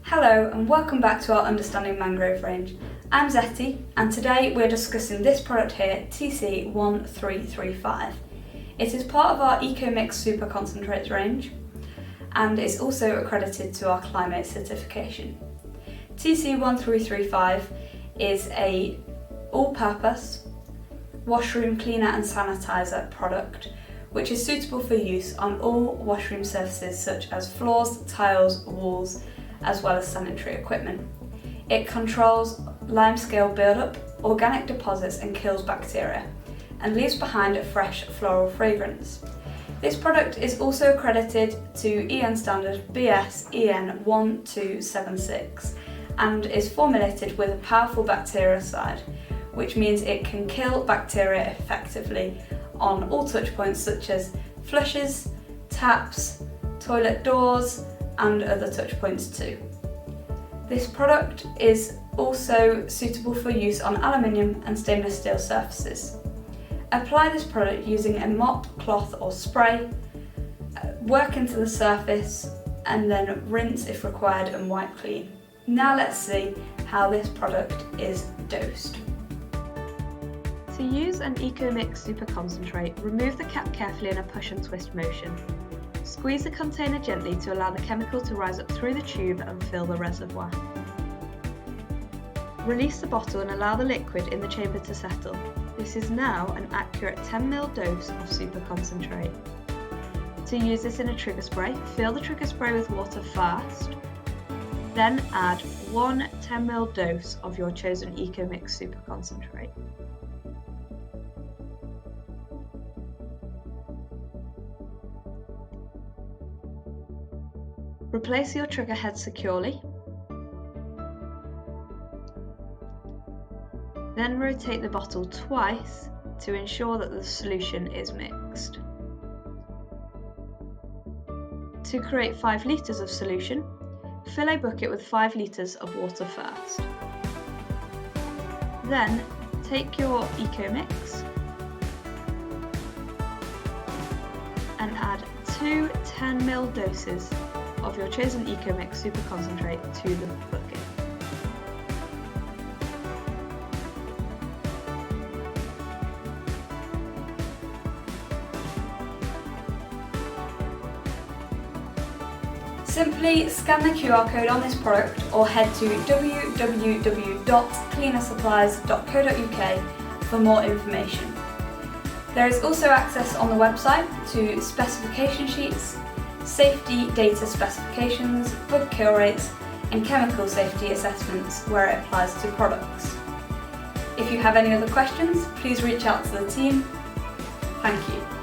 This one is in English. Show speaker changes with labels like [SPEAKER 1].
[SPEAKER 1] Hello and welcome back to our Understanding Mangrove range. I'm Zetty and today we're discussing this product here, TC1335. It is part of our EcoMix Super Concentrate range and is also accredited to our climate certification. TC1335 is a all-purpose washroom cleaner and sanitiser product which is suitable for use on all washroom surfaces such as floors, tiles, walls, as well as sanitary equipment. It controls limescale buildup, organic deposits and kills bacteria, and leaves behind a fresh floral fragrance. This product is also accredited to EN standard BS EN 1276 and is formulated with a powerful bactericide, which means it can kill bacteria effectively on all touch points such as flushes, taps, toilet doors, and other touch points too. This product is also suitable for use on aluminium and stainless steel surfaces. Apply this product using a mop, cloth or spray, work into the surface and then rinse if required and wipe clean. Now let's see how this product is dosed.
[SPEAKER 2] To use an EcoMix Super Concentrate, remove the cap carefully in a push and twist motion. Squeeze the container gently to allow the chemical to rise up through the tube and fill the reservoir. Release the bottle and allow the liquid in the chamber to settle. This is now an accurate 10 ml dose of Super Concentrate. To use this in a trigger spray, fill the trigger spray with water first, then add one 10 ml dose of your chosen EcoMix Super Concentrate. Replace your trigger head securely. Then rotate the bottle twice to ensure that the solution is mixed. To create 5 litres of solution, fill a bucket with 5 litres of water first. Then take your EcoMix and add 2 10 ml doses of your chosen EcoMix Super Concentrate to the bucket.
[SPEAKER 1] Simply scan the QR code on this product or head to www.cleanersupplies.co.uk for more information. There is also access on the website to specification sheets, safety data specifications, bug kill rates and chemical safety assessments where it applies to products. If you have any other questions, please reach out to the team. Thank you.